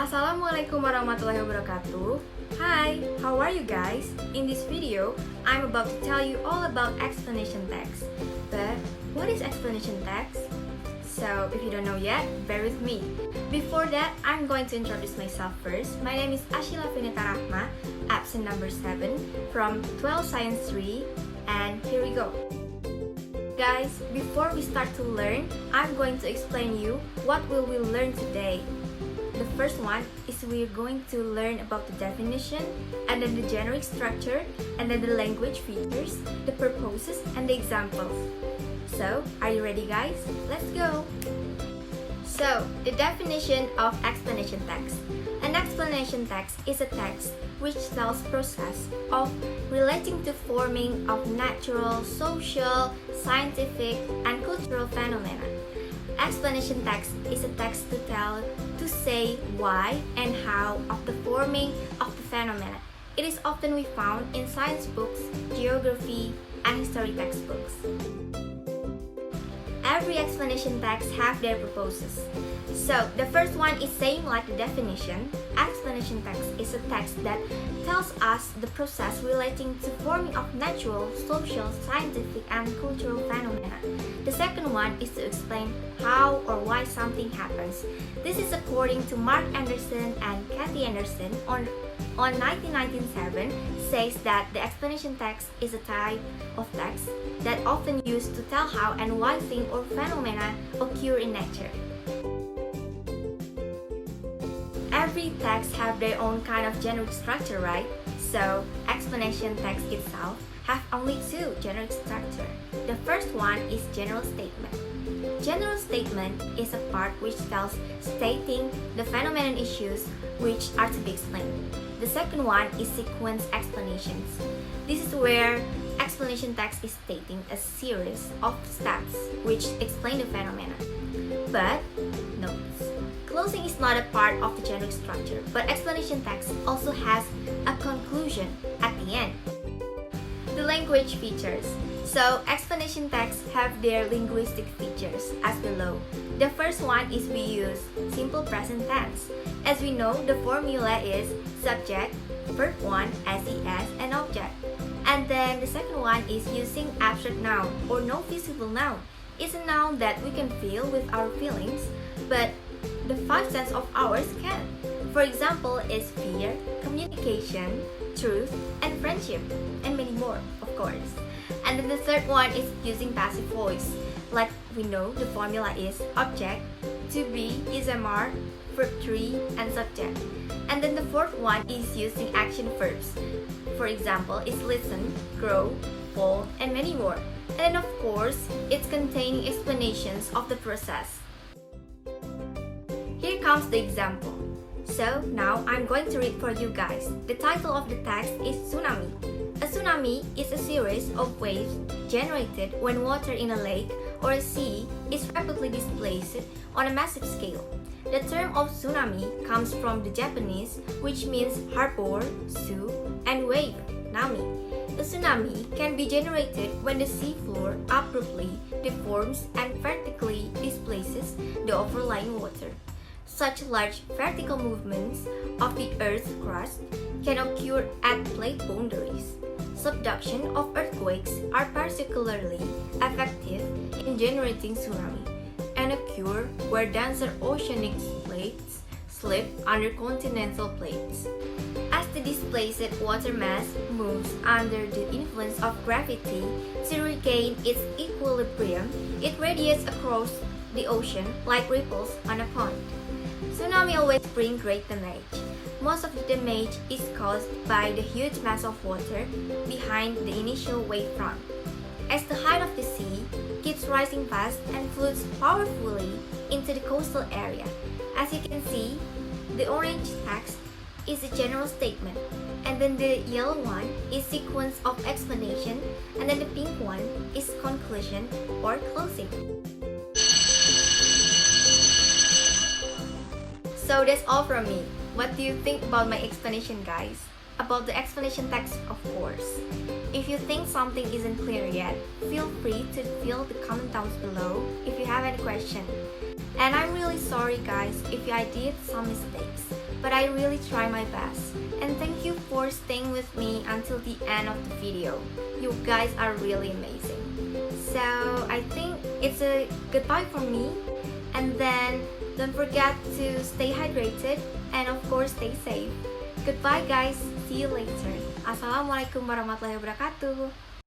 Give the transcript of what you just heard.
Assalamualaikum warahmatullahi wabarakatuh. Hi, how are you guys? In this video, I'm about to tell you all about explanation text. But what is explanation text? So, if you don't know yet, bear with me. Before that, I'm going to introduce myself first. My name is Ashila Vinita Rahma, absent number 7 from 12 Science 3, and here we go. Guys, before we start to learn, I'm going to explain you what will we learn today. The first one is we're going to learn about the definition, and then the generic structure, and then the language features, the purposes, and the examples. So, are you ready guys? Let's go! So, the definition of explanation text. An explanation text is a text which tells process of relating to forming of natural, social, scientific, and cultural phenomena. Explanation text is a text to say why and how of the forming of the phenomena. It is often found in science books, geography, and history textbooks. Every explanation text have their purposes. So, the first one is same like the definition. Explanation text is a text that tells us the process relating to forming of natural, social, scientific, and cultural phenomena. The second one is to explain how or why something happens. This is according to Mark Anderson and Kathy Anderson on 1997 says that the explanation text is a type of text that often used to tell how and why things or phenomena occur in nature. Every text have their own kind of generic structure, right? So, explanation text itself have only two generic structure. The first one is general statement. General statement is a part which tells stating the phenomenon issues which are to be explained. The second one is sequence explanations. This is where explanation text is stating a series of steps which explain the phenomena. But notes. Closing is not a part of the generic structure, but explanation text also has a conclusion at the end. The language features. So, explanation texts have their linguistic features as below. The first one is we use simple present tense. As we know, the formula is subject, verb 1, SES, and object. And then the second one is using abstract noun or no visible noun. It's a noun that we can feel with our feelings, but the five senses of ours can. For example, is fear, communication, truth, and friendship, and many more, of course. And then the third one is using passive voice. Like we know, the formula is object, to be is MR, verb 3, and subject. And then the fourth one is using action verbs. For example, is listen, grow, fall, and many more. And then of course, it's containing explanations of the process. Here comes the example. So now I'm going to read for you guys. The title of the text is Tsunami. A tsunami is a series of waves generated when water in a lake or a sea is rapidly displaced on a massive scale. The term of tsunami comes from the Japanese, which means harbor, su, and wave, nami. A tsunami can be generated when the seafloor abruptly deforms and vertically displaces the overlying water. Such large vertical movements of the Earth's crust can occur at plate boundaries. Subduction of earthquakes are particularly effective in generating tsunami and occur where denser oceanic plates slip under continental plates. As the displaced water mass moves under the influence of gravity to regain its equilibrium, it radiates across the ocean like ripples on a pond. Tsunami always bring great damage. Most of the damage is caused by the huge mass of water behind the initial wave front. As the height of the sea keeps rising fast and floods powerfully into the coastal area. As you can see, the orange text is a general statement, and then the yellow one is sequence of explanation, and then the pink one is conclusion or closing. So that's all from me. What do you think about my explanation, guys? About the explanation text, of course. If you think something isn't clear yet, feel free to fill the comment down below if you have any question. And I'm really sorry guys if I did some mistakes. but I really try my best. And thank you for staying with me until the end of the video. You guys are really amazing. So I think it's a goodbye from me. And then don't forget to stay hydrated and of course stay safe. Goodbye guys, see you later. Assalamualaikum warahmatullahi wabarakatuh.